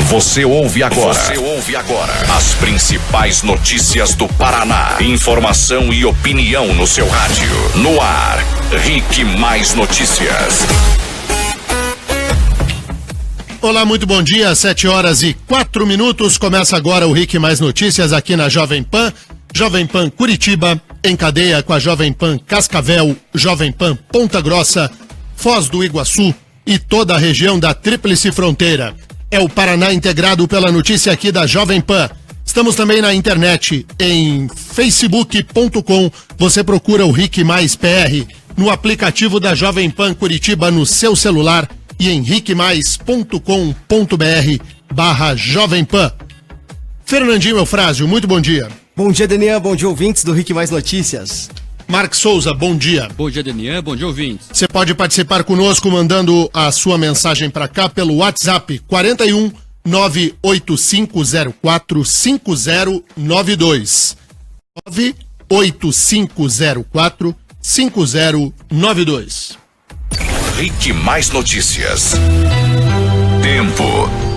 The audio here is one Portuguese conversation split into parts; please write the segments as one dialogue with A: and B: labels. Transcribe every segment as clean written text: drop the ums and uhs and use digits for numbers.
A: Você ouve agora as principais notícias do Paraná. Informação e opinião no seu rádio. No ar, Rick Mais Notícias.
B: Olá, muito bom dia, 7h04. Começa agora o Rick Mais Notícias aqui na Jovem Pan. Jovem Pan Curitiba, em cadeia com a Jovem Pan Cascavel, Jovem Pan Ponta Grossa, Foz do Iguaçu e toda a região da Tríplice Fronteira. É o Paraná integrado pela notícia aqui da Jovem Pan. Estamos também na internet, em facebook.com. Você procura o Rick Mais PR, no aplicativo da Jovem Pan Curitiba no seu celular e em rickmais.com.br/Jovem Pan. Fernandinho Eufrásio, muito bom dia.
C: Bom dia, Denian. Bom dia, ouvintes do Rick Mais Notícias.
B: Marcos Souza, bom dia.
D: Bom dia, Denian. Bom dia, ouvintes.
B: Você pode participar conosco mandando a sua mensagem para cá pelo WhatsApp 41 98504 5092. 98504 5092.
A: Rick Mais Notícias.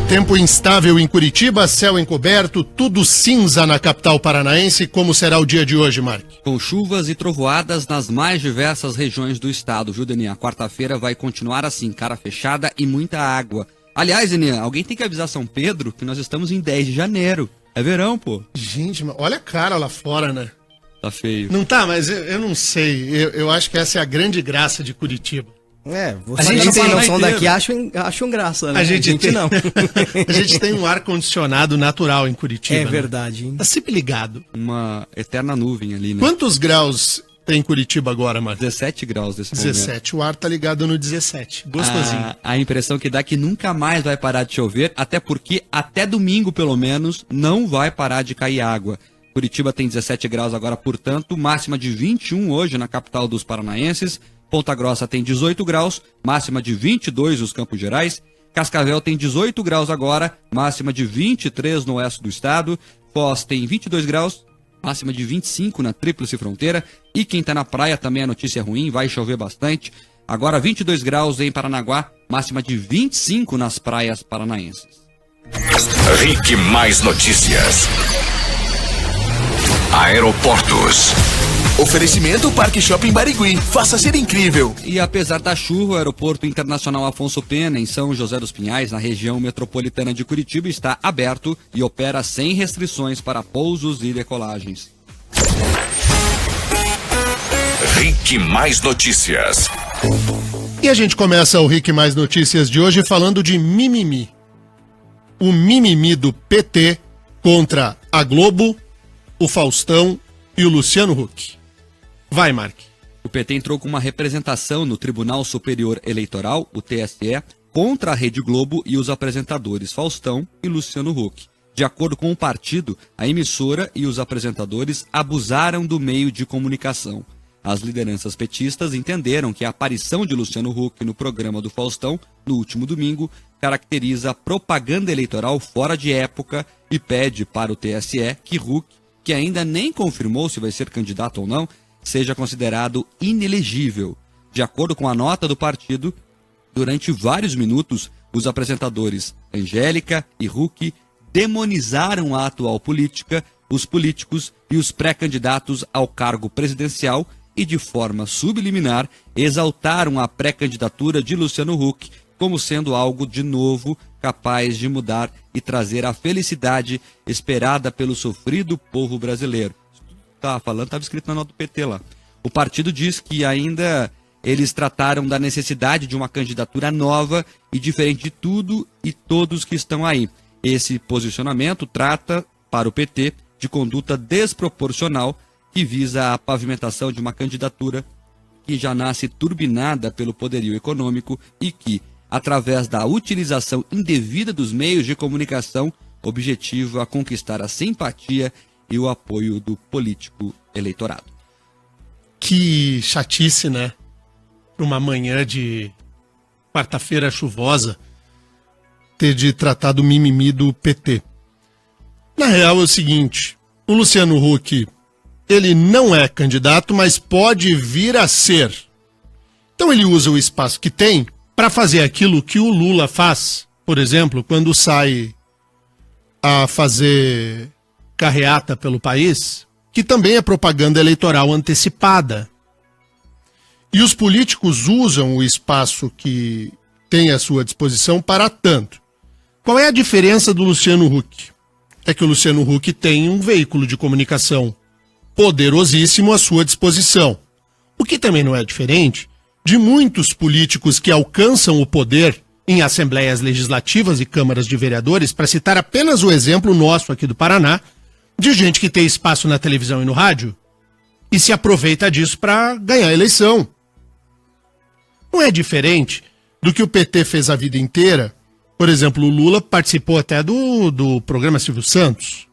B: Tempo instável em Curitiba, céu encoberto, tudo cinza na capital paranaense. Como será o dia de hoje, Mark?
D: Com chuvas e trovoadas nas mais diversas regiões do estado, viu, Denian? Quarta-feira vai continuar assim, cara fechada e muita água. Aliás, Denian, alguém tem que avisar São Pedro que nós estamos em 10 de janeiro. É verão, pô.
B: Gente, olha a cara lá fora, né?
D: Tá feio.
B: Não tá, mas eu não sei. Eu acho que essa é a grande graça de Curitiba.
C: Vocês que não são daqui acham graça, né?
B: A gente
C: não.
B: A gente tem um ar-condicionado natural em Curitiba.
C: É verdade, hein?
B: Tá sempre ligado.
D: Uma eterna nuvem ali, né?
B: Quantos graus tem em Curitiba agora, Marcos?
D: 17 graus desse momento.
B: 17. O ar tá ligado no 17. Gostosinho.
D: A impressão que dá é que nunca mais vai parar de chover, até porque até domingo, pelo menos, não vai parar de cair água. Curitiba tem 17 graus agora, portanto, máxima de 21 hoje na capital dos paranaenses. Ponta Grossa tem 18 graus, máxima de 22 nos Campos Gerais. Cascavel tem 18 graus agora, máxima de 23 no oeste do estado. Foz tem 22 graus, máxima de 25 na Tríplice Fronteira. E quem tá na praia também a notícia é ruim, vai chover bastante. Agora 22 graus em Paranaguá, máxima de 25 nas praias paranaenses.
A: Rick Mais Notícias. Aeroportos.
E: Oferecimento Parque Shopping Barigui. Faça ser incrível.
D: E apesar da chuva, o Aeroporto Internacional Afonso Pena, em São José dos Pinhais, na região metropolitana de Curitiba, está aberto e opera sem restrições para pousos e decolagens.
A: Rick Mais Notícias.
B: E a gente começa o Rick Mais Notícias de hoje falando de mimimi. O mimimi do PT contra a Globo, o Faustão e o Luciano Huck. Vai, Mark.
D: O PT entrou com uma representação no Tribunal Superior Eleitoral, o TSE, contra a Rede Globo e os apresentadores Faustão e Luciano Huck. De acordo com o partido, a emissora e os apresentadores abusaram do meio de comunicação. As lideranças petistas entenderam que a aparição de Luciano Huck no programa do Faustão, no último domingo, caracteriza propaganda eleitoral fora de época e pede para o TSE que Huck, que ainda nem confirmou se vai ser candidato ou não, seja considerado inelegível. De acordo com a nota do partido, durante vários minutos, os apresentadores Angélica e Huck demonizaram a atual política, os políticos e os pré-candidatos ao cargo presidencial e, de forma subliminar, exaltaram a pré-candidatura de Luciano Huck como sendo algo de novo, capaz de mudar e trazer a felicidade esperada pelo sofrido povo brasileiro. Estava escrito na nota do PT lá. O partido diz que ainda eles trataram da necessidade de uma candidatura nova e diferente de tudo e todos que estão aí. Esse posicionamento trata, para o PT, de conduta desproporcional que visa a pavimentação de uma candidatura que já nasce turbinada pelo poderio econômico e que, através da utilização indevida dos meios de comunicação, objetiva conquistar a simpatia e o apoio do político eleitorado.
B: Que chatice, né? Para uma manhã de quarta-feira chuvosa, ter de tratar do mimimi do PT. Na real é o seguinte, o Luciano Huck, ele não é candidato, mas pode vir a ser. Então ele usa o espaço que tem para fazer aquilo que o Lula faz, por exemplo, quando sai a fazer carreata pelo país, que também é propaganda eleitoral antecipada. E os políticos usam o espaço que tem à sua disposição para tanto. Qual é a diferença do Luciano Huck? É que o Luciano Huck tem um veículo de comunicação poderosíssimo à sua disposição. O que também não é diferente de muitos políticos que alcançam o poder em assembleias legislativas e câmaras de vereadores, para citar apenas o exemplo nosso aqui do Paraná, de gente que tem espaço na televisão e no rádio e se aproveita disso para ganhar a eleição. Não é diferente do que o PT fez a vida inteira. Por exemplo, o Lula participou até do programa Silvio Santos.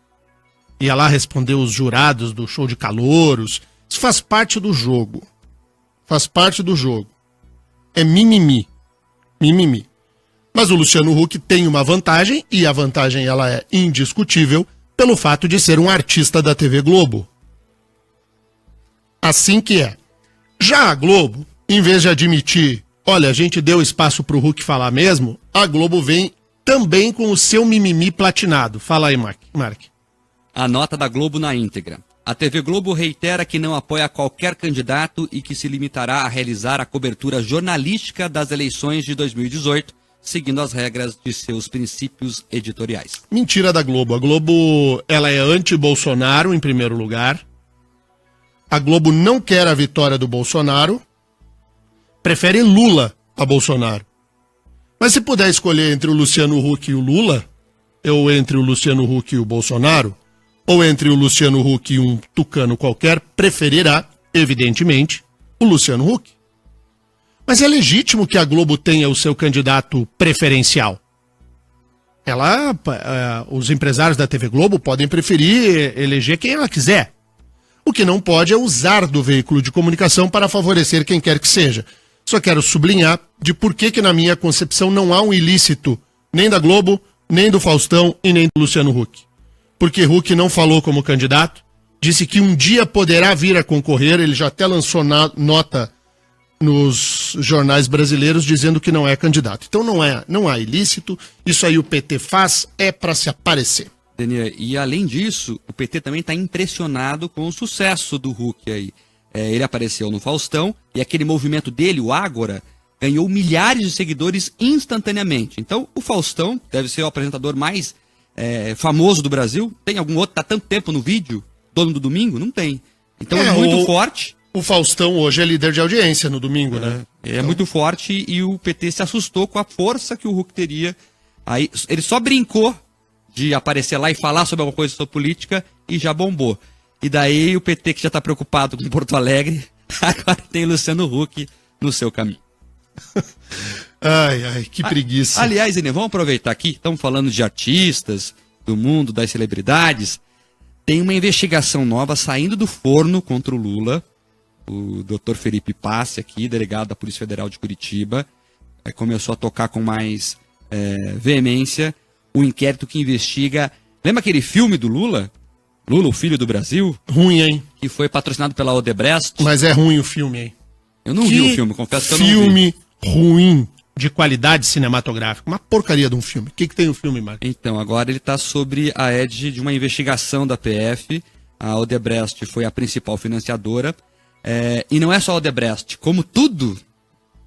B: Ia lá responder os jurados do show de calouros. Isso faz parte do jogo. Faz parte do jogo. É mimimi. Mimimi. Mas o Luciano Huck tem uma vantagem, e a vantagem ela é indiscutível, pelo fato de ser um artista da TV Globo. Assim que é. Já a Globo, em vez de admitir, olha, a gente deu espaço pro Huck falar mesmo, a Globo vem também com o seu mimimi platinado. Fala aí, Mark.
D: A nota da Globo na íntegra. A TV Globo reitera que não apoia qualquer candidato e que se limitará a realizar a cobertura jornalística das eleições de 2018, seguindo as regras de seus princípios editoriais.
B: Mentira da Globo. A Globo, ela é anti-Bolsonaro, em primeiro lugar. A Globo não quer a vitória do Bolsonaro. Prefere Lula a Bolsonaro. Mas se puder escolher entre o Luciano Huck e o Lula, ou entre o Luciano Huck e o Bolsonaro, ou entre o Luciano Huck e um tucano qualquer, preferirá, evidentemente, o Luciano Huck. Mas é legítimo que a Globo tenha o seu candidato preferencial. Os empresários da TV Globo podem preferir eleger quem ela quiser. O que não pode é usar do veículo de comunicação para favorecer quem quer que seja. Só quero sublinhar de por que na minha concepção não há um ilícito nem da Globo, nem do Faustão e nem do Luciano Huck. Porque Huck não falou como candidato, disse que um dia poderá vir a concorrer, ele já até lançou nota nos jornais brasileiros dizendo que não é candidato. Então não há ilícito, isso aí o PT faz, é para se aparecer.
D: Daniel, e além disso, o PT também está impressionado com o sucesso do Huck aí. Ele apareceu no Faustão e aquele movimento dele, o Ágora, ganhou milhares de seguidores instantaneamente. Então, o Faustão deve ser o apresentador mais famoso do Brasil. Tem algum outro que está tanto tempo no vídeo, dono do domingo? Não tem. Então é muito forte.
B: O Faustão hoje é líder de audiência no domingo, né?
D: É muito forte e o PT se assustou com a força que o Huck teria. Aí, ele só brincou de aparecer lá e falar sobre alguma coisa sobre política e já bombou. E daí o PT, que já está preocupado com Porto Alegre, agora tem Luciano Huck no seu caminho.
B: Ai, que preguiça.
D: Aliás, Enê, vamos aproveitar aqui, estamos falando de artistas, do mundo, das celebridades. Tem uma investigação nova saindo do forno contra o Lula. O Dr. Felipe Passi aqui, delegado da Polícia Federal de Curitiba, começou a tocar com mais veemência o inquérito que investiga... Lembra aquele filme do Lula? Lula, o Filho do Brasil?
B: Ruim, hein?
D: Que foi patrocinado pela Odebrecht.
B: Mas é ruim o filme, hein?
D: Eu não vi o filme, confesso que eu não vi.
B: Filme ruim, de qualidade cinematográfica. Uma porcaria de um filme. O que tem o filme, Marcos?
D: Então, agora ele está sobre a égide de uma investigação da PF. A Odebrecht foi a principal financiadora. E não é só a Odebrecht. Como tudo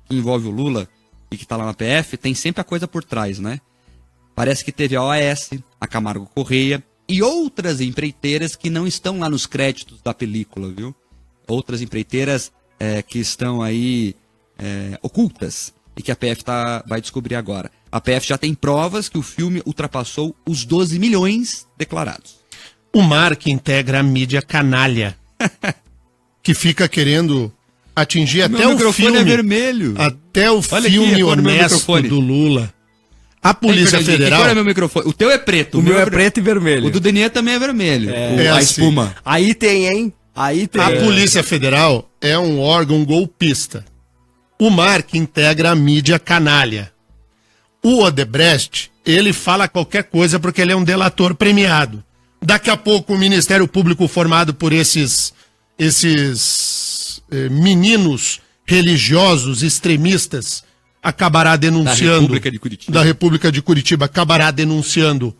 D: que envolve o Lula e que está lá na PF, tem sempre a coisa por trás, né? Parece que teve a OAS, a Camargo Correia e outras empreiteiras que não estão lá nos créditos da película, viu? Outras empreiteiras que estão aí ocultas e que a PF vai descobrir agora. A PF já tem provas que o filme ultrapassou os 12 milhões declarados.
B: O Mark integra a mídia canalha, que fica querendo atingir até o filme.
D: É vermelho.
B: Até o filme honesto do Lula. A Polícia Federal...
D: Qual é meu microfone? O teu é preto.
C: O meu é preto e vermelho.
D: O do Daniel também é vermelho.
B: A
C: assim.
B: espuma.
C: Aí tem, hein? Aí tem.
B: A Polícia Federal é um órgão golpista. O Mark integra a mídia canalha. O Odebrecht, ele fala qualquer coisa porque ele é um delator premiado. Daqui a pouco o Ministério Público formado por esses meninos religiosos extremistas acabará denunciando...
D: Da República de Curitiba, acabará denunciando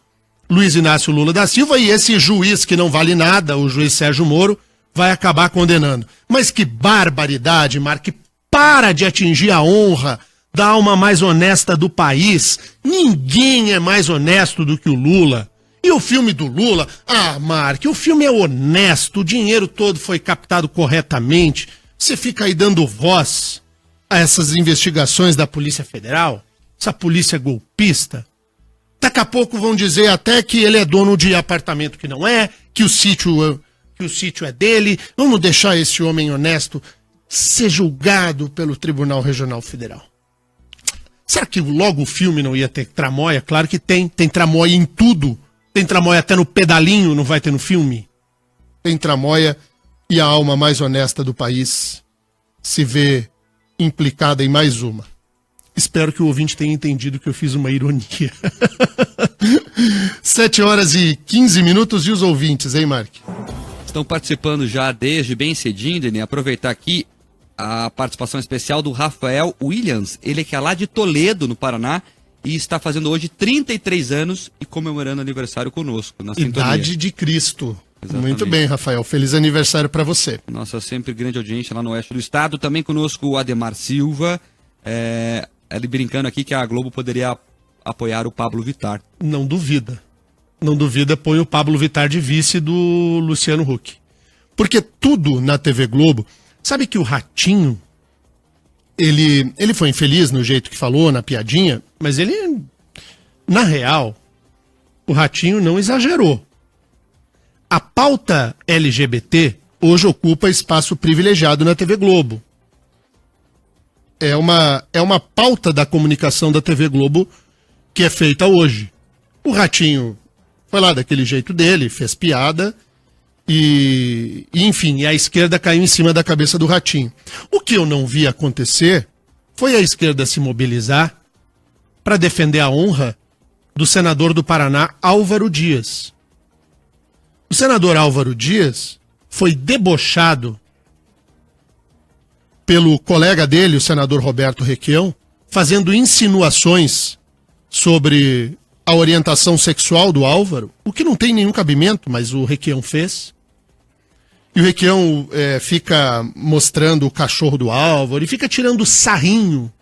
B: Luiz Inácio Lula da Silva, e esse juiz que não vale nada, o juiz Sérgio Moro, vai acabar condenando. Mas que barbaridade, Mark, para de atingir a honra da alma mais honesta do país. Ninguém é mais honesto do que o Lula. E o filme do Lula? Ah, Mark, o filme é honesto, o dinheiro todo foi captado corretamente. Você fica aí dando voz a essas investigações da Polícia Federal, essa polícia golpista. Daqui a pouco vão dizer até que ele é dono de apartamento que não é, que o sítio é dele. Vamos deixar esse homem honesto ser julgado pelo Tribunal Regional Federal. Será que logo o filme não ia ter tramóia? Claro que tem. Tem tramóia em tudo. Tem tramóia até no pedalinho, não vai ter no filme? Tem tramóia e a alma mais honesta do país se vê implicada em mais uma. Espero que o ouvinte tenha entendido que eu fiz uma ironia. 7h15 e os ouvintes, hein, Mark?
D: Estão participando já desde bem cedinho, Deni. Aproveitar aqui a participação especial do Rafael Williams. Ele que é lá de Toledo, no Paraná, e está fazendo hoje 33 anos e comemorando aniversário conosco, na sintonia.
B: Idade de Cristo.
D: Exatamente.
B: Muito bem, Rafael. Feliz aniversário para você.
D: Nossa sempre grande audiência lá no oeste do estado. Também conosco o Ademar Silva. Ele brincando aqui que a Globo poderia apoiar o Pablo Vittar.
B: Não duvida. Não duvida, põe o Pablo Vittar de vice do Luciano Huck. Porque tudo na TV Globo... Sabe que o Ratinho, ele foi infeliz no jeito que falou, na piadinha, mas ele, na real, o Ratinho não exagerou. A pauta LGBT hoje ocupa espaço privilegiado na TV Globo. É uma pauta da comunicação da TV Globo que é feita hoje. O Ratinho foi lá daquele jeito dele, fez piada... E enfim, a esquerda caiu em cima da cabeça do Ratinho. O que eu não vi acontecer foi a esquerda se mobilizar para defender a honra do senador do Paraná, Álvaro Dias. O senador Álvaro Dias foi debochado pelo colega dele, o senador Roberto Requião, fazendo insinuações sobre a orientação sexual do Álvaro, o que não tem nenhum cabimento, mas o Requião fez. E o Requião fica mostrando o cachorro do Álvaro e fica tirando sarrinho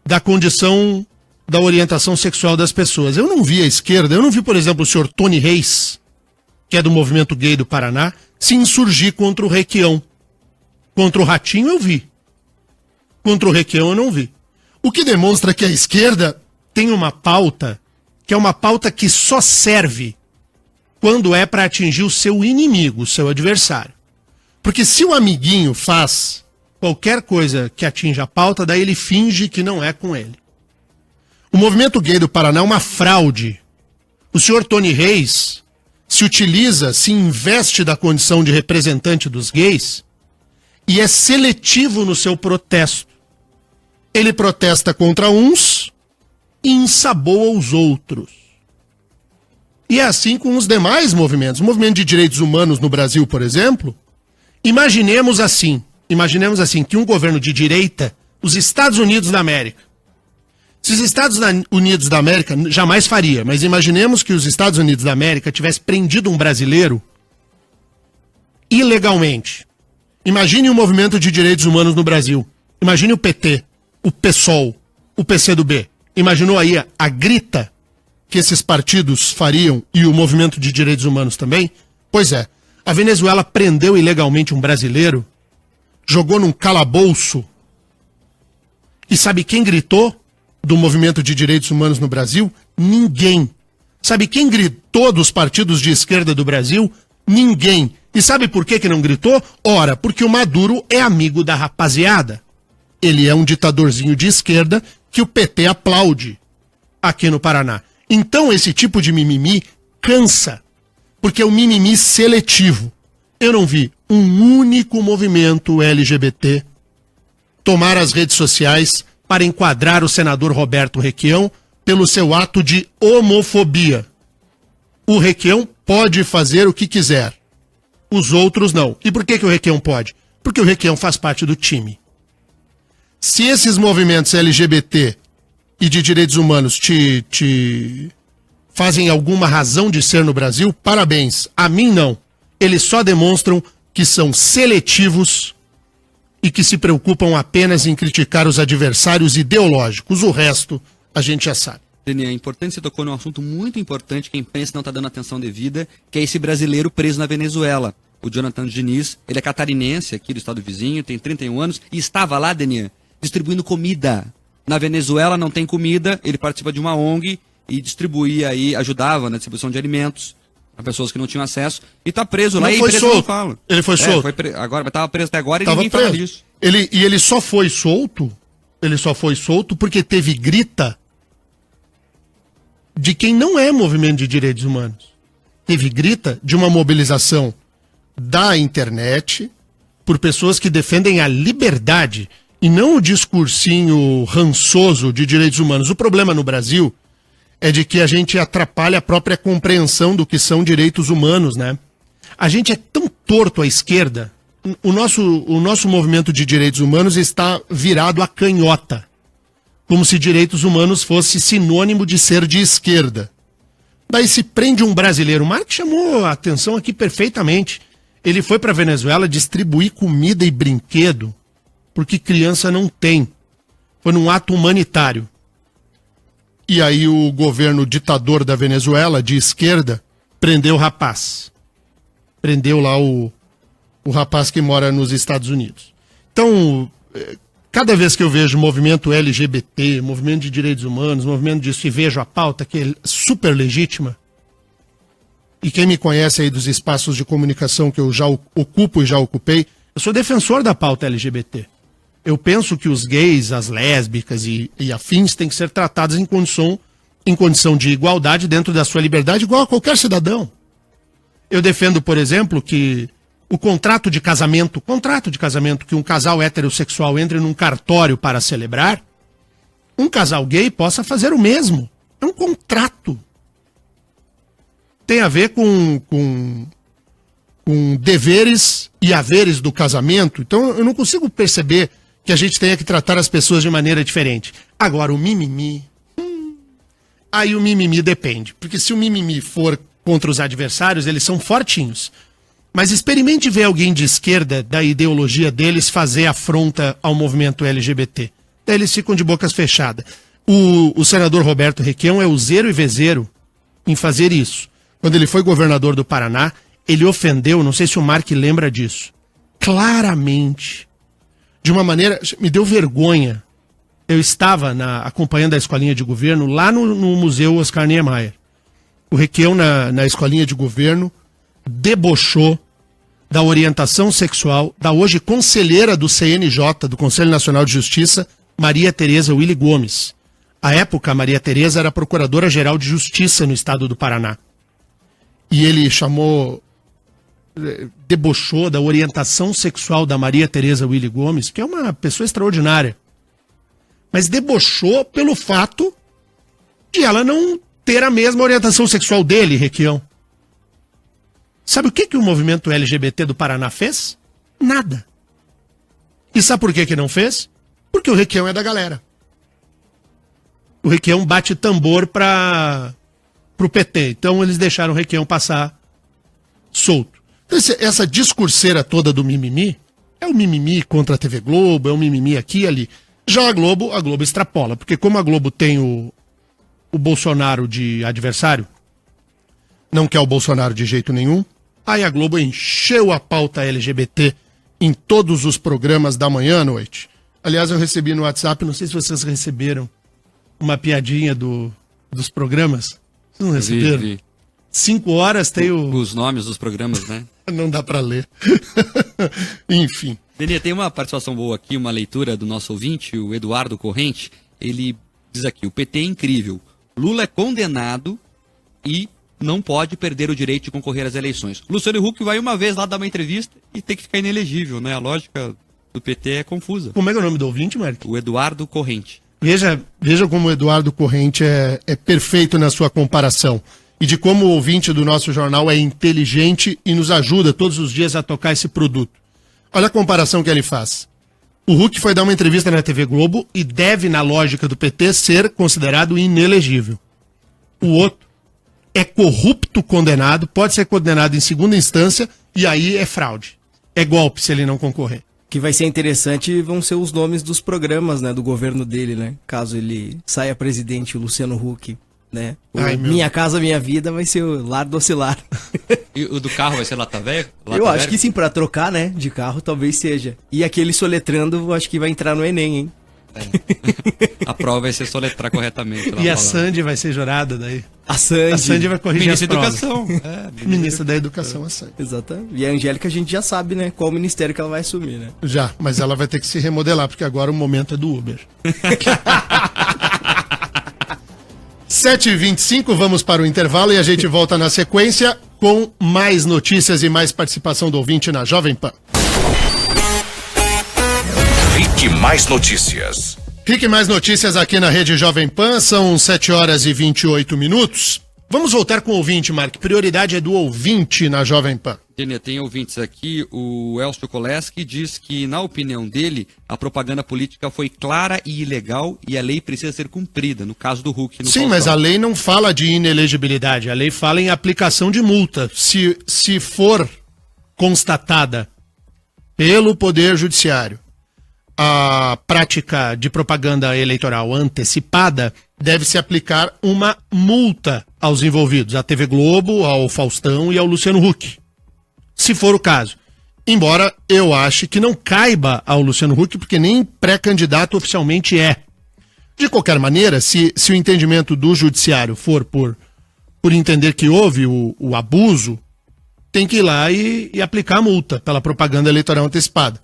B: da condição da orientação sexual das pessoas. Eu não vi a esquerda, eu não vi, por exemplo, o senhor Tony Reis, que é do movimento gay do Paraná, se insurgir contra o Requião. Contra o Ratinho eu vi. Contra o Requião eu não vi. O que demonstra que a esquerda tem uma pauta, que é uma pauta que só serve quando é para atingir o seu inimigo, o seu adversário. Porque se o amiguinho faz qualquer coisa que atinja a pauta, daí ele finge que não é com ele. O movimento gay do Paraná é uma fraude. O senhor Tony Reis se utiliza, se investe da condição de representante dos gays e é seletivo no seu protesto. Ele protesta contra uns e ensaboa os outros. E é assim com os demais movimentos. O movimento de direitos humanos no Brasil, por exemplo, imaginemos assim, que um governo de direita, os Estados Unidos da América, se os Estados Unidos da América jamais faria, mas imaginemos que os Estados Unidos da América tivesse prendido um brasileiro ilegalmente. Imagine o movimento de direitos humanos no Brasil. Imagine o PT, o PSOL, o PCdoB. Imaginou aí a grita que esses partidos fariam e o movimento de direitos humanos também? Pois é, a Venezuela prendeu ilegalmente um brasileiro, jogou num calabouço, e sabe quem gritou do movimento de direitos humanos no Brasil? Ninguém. Sabe quem gritou dos partidos de esquerda do Brasil? Ninguém. E sabe por que não gritou? Ora, porque o Maduro é amigo da rapaziada. Ele é um ditadorzinho de esquerda que o PT aplaude aqui no Paraná. Então esse tipo de mimimi cansa, porque é um mimimi seletivo. Eu não vi um único movimento LGBT tomar as redes sociais para enquadrar o senador Roberto Requião pelo seu ato de homofobia. O Requião pode fazer o que quiser, os outros não. E por que o Requião pode? Porque o Requião faz parte do time. Se esses movimentos LGBT e de direitos humanos te fazem alguma razão de ser no Brasil, parabéns. A mim não. Eles só demonstram que são seletivos e que se preocupam apenas em criticar os adversários ideológicos. O resto a gente já sabe.
D: Deni, é importante, você tocou num assunto muito importante que a imprensa não está dando atenção devida, que é esse brasileiro preso na Venezuela. O Jonathan Diniz, ele é catarinense aqui do estado vizinho, tem 31 anos e estava lá, Deni, distribuindo comida. Na Venezuela não tem comida, ele participa de uma ONG e distribuía aí, ajudava na distribuição de alimentos para pessoas que não tinham acesso e está preso lá.
B: Não
D: e
B: foi solto.
D: Não fala.
B: Ele foi solto.
D: Agora, estava preso até agora e
B: Tava
D: ninguém
B: preso.
D: fala disso.
B: Ele só foi solto, porque teve grita de quem não é movimento de direitos humanos. Teve grita de uma mobilização da internet por pessoas que defendem a liberdade e não o discursinho rançoso de direitos humanos. O problema no Brasil é de que a gente atrapalha a própria compreensão do que são direitos humanos, né? A gente é tão torto à esquerda. O nosso movimento de direitos humanos está virado à canhota. Como se direitos humanos fosse sinônimo de ser de esquerda. Daí se prende um brasileiro. O Mark chamou a atenção aqui perfeitamente. Ele foi para a Venezuela distribuir comida e brinquedo, porque criança não tem. Foi num ato humanitário. E aí o governo ditador da Venezuela, de esquerda, prendeu o rapaz. Prendeu lá o rapaz que mora nos Estados Unidos. Então, cada vez que eu vejo movimento LGBT, movimento de direitos humanos, movimento disso, e vejo a pauta que é super legítima, e quem me conhece aí dos espaços de comunicação que eu já ocupo e já ocupei, eu sou defensor da pauta LGBT. Eu penso que os gays, as lésbicas e afins têm que ser tratados em condição de igualdade dentro da sua liberdade, igual a qualquer cidadão. Eu defendo, por exemplo, que o contrato de casamento que um casal heterossexual entre num cartório para celebrar, um casal gay possa fazer o mesmo. É um contrato. Tem a ver com deveres e haveres do casamento. Então eu não consigo perceber que a gente tenha que tratar as pessoas de maneira diferente. Agora, o mimimi... Aí o mimimi depende. Porque se o mimimi for contra os adversários, eles são fortinhos. Mas experimente ver alguém de esquerda, da ideologia deles, fazer afronta ao movimento LGBT. Daí eles ficam de bocas fechadas. O senador Roberto Requião é useiro e vezeiro em fazer isso. Quando ele foi governador do Paraná, ele ofendeu, não sei se o Mark lembra disso, claramente, de uma maneira, me deu vergonha. Eu estava acompanhando a escolinha de governo lá no Museu Oscar Niemeyer. O Requião, na escolinha de governo, debochou da orientação sexual da hoje conselheira do CNJ, do Conselho Nacional de Justiça, Maria Tereza Willy Gomes. À época, a Maria Tereza era procuradora-geral de Justiça no estado do Paraná. E ele debochou da orientação sexual da Maria Tereza Willy Gomes, que é uma pessoa extraordinária. Mas debochou pelo fato de ela não ter a mesma orientação sexual dele, Requião. Sabe o que o movimento LGBT do Paraná fez? Nada. E sabe por que não fez? Porque o Requião é da galera. O Requião bate tambor pro PT. Então eles deixaram o Requião passar solto. Essa discurseira toda do mimimi é o mimimi contra a TV Globo, é o mimimi aqui e ali. Já a Globo extrapola, porque como a Globo tem o Bolsonaro de adversário, não quer o Bolsonaro de jeito nenhum, aí a Globo encheu a pauta LGBT em todos os programas da manhã à noite. Aliás, eu recebi no WhatsApp, não sei se vocês receberam, uma piadinha dos programas. Vocês não receberam?
D: Vi.
B: 5 horas tem
D: os nomes dos programas, né?
B: Não dá pra ler. Enfim.
D: Deni, tem uma participação boa aqui, uma leitura do nosso ouvinte, o Eduardo Corrente. Ele diz aqui, o PT é incrível. Lula é condenado e não pode perder o direito de concorrer às eleições. Luciano Huck vai uma vez lá dar uma entrevista e tem que ficar inelegível, né? A lógica do PT é confusa.
B: Como é que é o nome do ouvinte, Mark?
D: O Eduardo Corrente.
B: Veja como o Eduardo Corrente é perfeito na sua comparação. E de como o ouvinte do nosso jornal é inteligente e nos ajuda todos os dias a tocar esse produto. Olha a comparação que ele faz. O Huck foi dar uma entrevista na TV Globo e deve, na lógica do PT, ser considerado inelegível. O outro é corrupto condenado, pode ser condenado em segunda instância e aí é fraude. É golpe se ele não concorrer.
C: Que vai ser interessante vão ser os nomes dos programas, né, do governo dele, né? Caso ele saia presidente, o Luciano Huck, né? Minha Casa Minha Vida vai ser o Lar do Ocilar.
D: E o do carro vai ser Lata Velha?
C: Eu acho que sim, pra trocar, né, de carro talvez seja. E aquele soletrando, eu acho que vai entrar no Enem, hein?
D: A prova vai ser soletrar corretamente.
B: E a Sandy vai ser jurada daí.
C: A Sandy
B: vai corrigir
D: Ministra da
B: as provas.
D: Educação.
B: Ministra da Educação, a Sandy.
C: Exatamente. E a Angélica a gente já sabe, né, qual ministério que ela vai assumir, né?
B: Já, mas ela vai ter que se remodelar, porque agora o momento é do Uber. 7h25, vamos para o intervalo e a gente volta na sequência com mais notícias e mais participação do ouvinte na Jovem Pan.
A: Rick Mais Notícias.
B: Rick Mais Notícias aqui na Rede Jovem Pan, são 7h28. Vamos voltar com o ouvinte, Mark. Prioridade é do ouvinte na Jovem Pan.
D: Dênia, tem ouvintes aqui. O Elcio Koleski diz que, na opinião dele, a propaganda política foi clara e ilegal e a lei precisa ser cumprida, no caso do Huck. No
B: Sim,
D: Faustão.
B: mas a lei não fala de inelegibilidade, a lei fala em aplicação de multa. Se for constatada pelo Poder Judiciário a prática de propaganda eleitoral antecipada, deve-se aplicar uma multa aos envolvidos, à TV Globo, ao Faustão e ao Luciano Huck. Se for o caso. Embora eu ache que não caiba ao Luciano Huck, porque nem pré-candidato oficialmente é. De qualquer maneira, se o entendimento do judiciário for por entender que houve o abuso, tem que ir lá e aplicar a multa pela propaganda eleitoral antecipada.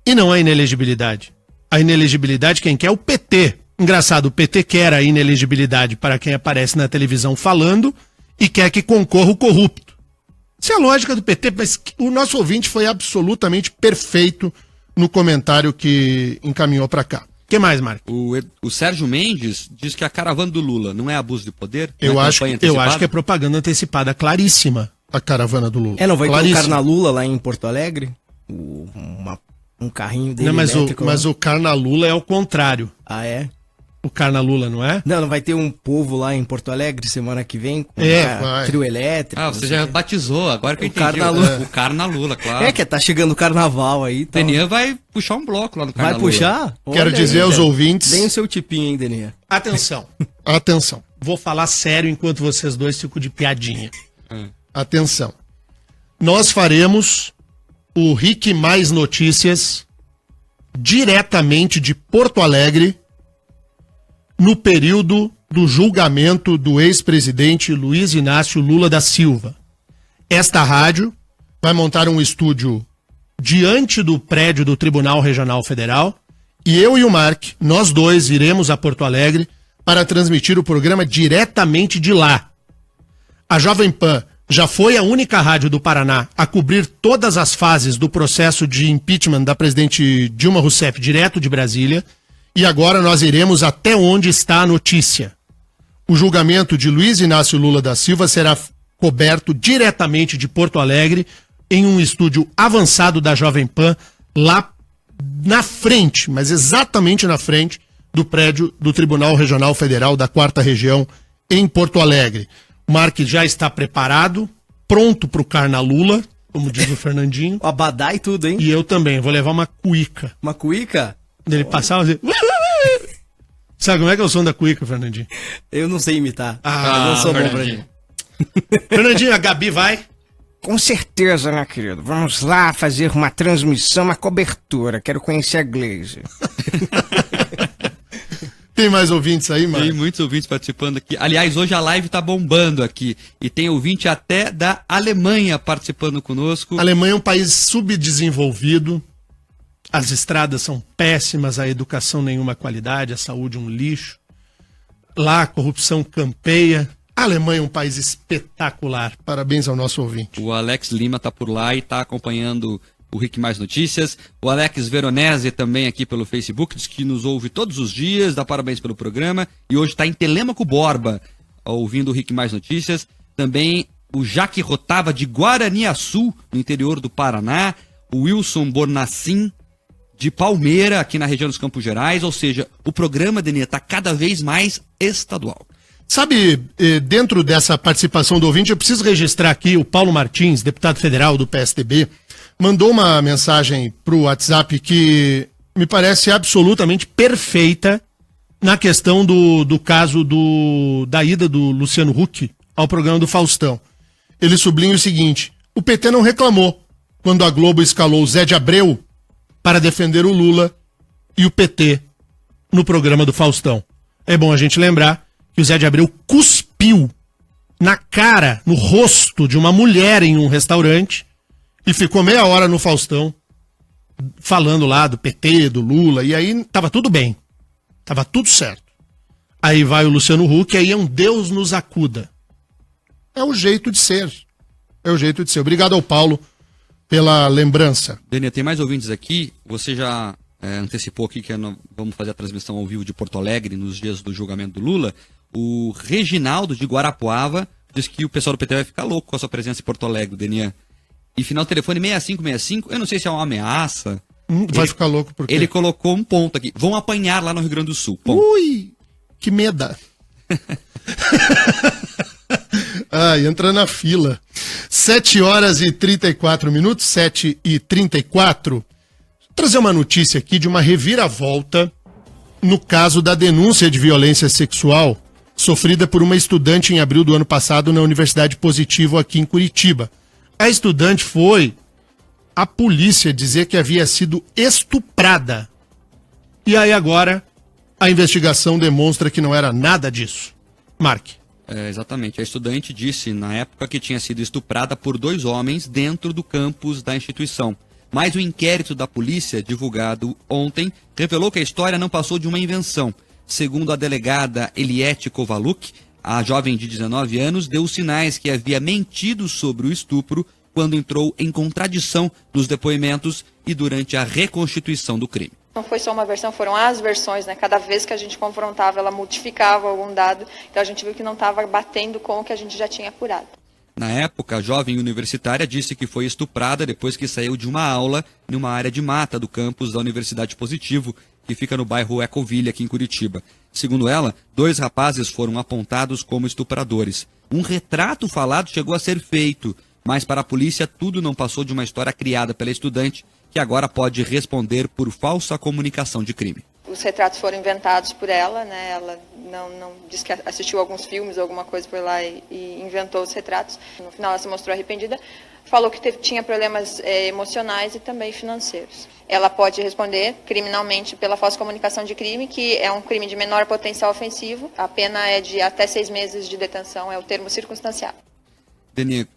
B: E não a inelegibilidade. A inelegibilidade quem quer é o PT. Engraçado, o PT quer a inelegibilidade para quem aparece na televisão falando e quer que concorra o corrupto. Essa é a lógica do PT, mas o nosso ouvinte foi absolutamente perfeito no comentário que encaminhou para cá. O que mais, Marco?
D: O Sérgio Mendes diz que a caravana do Lula não é abuso de poder?
B: Eu acho que é propaganda antecipada claríssima, a caravana do Lula.
C: Não vai
B: claríssima.
C: ter o Carnalula lá em Porto Alegre? Um carrinho dele elétrico.
B: Mas o Carnalula é o contrário.
C: Ah, é?
B: O Carnalula, não é?
C: Não vai ter um povo lá em Porto Alegre semana que vem com trio elétrico.
D: Ah, você já batizou, agora que eu entendi. O Carnalula, claro.
C: É que tá chegando o carnaval aí. Então...
D: Denian vai puxar um bloco lá no Carnalula.
C: Vai puxar?
B: Quero dizer aos ouvintes...
C: Deem o seu tipinho, hein, Denian.
B: Atenção. Atenção. Vou falar sério enquanto vocês dois ficam de piadinha. Atenção. Nós faremos o Rick Mais Notícias diretamente de Porto Alegre no período do julgamento do ex-presidente Luiz Inácio Lula da Silva. Esta rádio vai montar um estúdio diante do prédio do Tribunal Regional Federal e eu e o Mark, nós dois iremos a Porto Alegre para transmitir o programa diretamente de lá. A Jovem Pan já foi a única rádio do Paraná a cobrir todas as fases do processo de impeachment da presidente Dilma Rousseff direto de Brasília. E agora nós iremos até onde está a notícia. O julgamento de Luiz Inácio Lula da Silva será coberto diretamente de Porto Alegre, em um estúdio avançado da Jovem Pan, lá na frente, mas exatamente na frente do prédio do Tribunal Regional Federal da 4ª Região, em Porto Alegre. O Mark já está preparado, pronto para o Carnalula, como diz o Fernandinho.
C: O abadá e tudo, hein?
B: E eu também, vou levar uma cuíca.
C: Uma cuíca?
B: Ele passava assim... Sabe como é que é o som da cuíca, Fernandinho?
C: Eu não sei imitar. Eu não sou bom pra ele.
B: Fernandinho, a Gabi vai?
F: Com certeza, né, querido? Vamos lá fazer uma transmissão, uma cobertura. Quero conhecer a Glaze.
B: Tem mais ouvintes aí, mano?
D: Tem muitos ouvintes participando aqui. Aliás, hoje a live tá bombando aqui. E tem ouvinte até da Alemanha participando conosco.
B: A Alemanha é um país subdesenvolvido. As estradas são péssimas, a educação nenhuma qualidade, a saúde um lixo. Lá a corrupção campeia. A Alemanha é um país espetacular. Parabéns ao nosso ouvinte.
D: O Alex Lima tá por lá e tá acompanhando o Rick Mais Notícias. O Alex Veronese também aqui pelo Facebook, diz que nos ouve todos os dias, dá parabéns pelo programa. E hoje está em Telêmaco Borba, ouvindo o Rick Mais Notícias. Também o Jaque Rotava de Guaraniaçu, no interior do Paraná. O Wilson Bornacin, de Palmeira, aqui na região dos Campos Gerais. Ou seja, o programa, Denia, está cada vez mais estadual.
B: Sabe, dentro dessa participação do ouvinte, eu preciso registrar aqui o Paulo Martins, deputado federal do PSDB, mandou uma mensagem para o WhatsApp que me parece absolutamente perfeita na questão do caso da ida do Luciano Huck ao programa do Faustão. Ele sublinha o seguinte: o PT não reclamou quando a Globo escalou o Zé de Abreu para defender o Lula e o PT no programa do Faustão. É bom a gente lembrar que o Zé de Abreu cuspiu na cara, no rosto de uma mulher em um restaurante e ficou meia hora no Faustão falando lá do PT, do Lula, e aí tava tudo bem, tava tudo certo. Aí vai o Luciano Huck, aí é um Deus nos acuda. É o jeito de ser. É o jeito de ser. Obrigado ao Paulo pela lembrança.
D: Daniel, tem mais ouvintes aqui. Você já antecipou aqui que vamos fazer a transmissão ao vivo de Porto Alegre nos dias do julgamento do Lula. O Reginaldo de Guarapuava diz que o pessoal do PT vai ficar louco com a sua presença em Porto Alegre, Daniel. E final do telefone 6565, eu não sei se é uma ameaça.
B: Vai ficar louco porque
D: ele colocou um ponto aqui. Vão apanhar lá no Rio Grande do Sul. Ponto.
B: Ui, que meda. Entra na fila. 7h34, 7h34. Trazer uma notícia aqui de uma reviravolta no caso da denúncia de violência sexual sofrida por uma estudante em abril do ano passado na Universidade Positivo aqui em Curitiba. A estudante foi à polícia dizer que havia sido estuprada. E aí agora a investigação demonstra que não era nada disso. Mark.
D: Exatamente. A estudante disse na época que tinha sido estuprada por 2 homens dentro do campus da instituição. Mas o inquérito da polícia, divulgado ontem, revelou que a história não passou de uma invenção. Segundo a delegada Eliette Kovaluk, a jovem de 19 anos deu sinais que havia mentido sobre o estupro quando entrou em contradição nos depoimentos e durante a reconstituição do crime.
G: Não foi só uma versão, foram as versões, né? Cada vez que a gente confrontava, ela modificava algum dado, então a gente viu que não estava batendo com o que a gente já tinha apurado.
D: Na época, a jovem universitária disse que foi estuprada depois que saiu de uma aula numa área de mata do campus da Universidade Positivo, que fica no bairro Ecoville, aqui em Curitiba. Segundo ela, 2 rapazes foram apontados como estupradores. Um retrato falado chegou a ser feito, mas para a polícia tudo não passou de uma história criada pela estudante, que agora pode responder por falsa comunicação de crime.
G: Os retratos foram inventados por ela, né? Ela não disse que assistiu alguns filmes, alguma coisa por lá e inventou os retratos. No final ela se mostrou arrependida, falou que tinha problemas emocionais e também financeiros. Ela pode responder criminalmente pela falsa comunicação de crime, que é um crime de menor potencial ofensivo. A pena é de até 6 meses de detenção, é o termo circunstanciado.
D: Deni,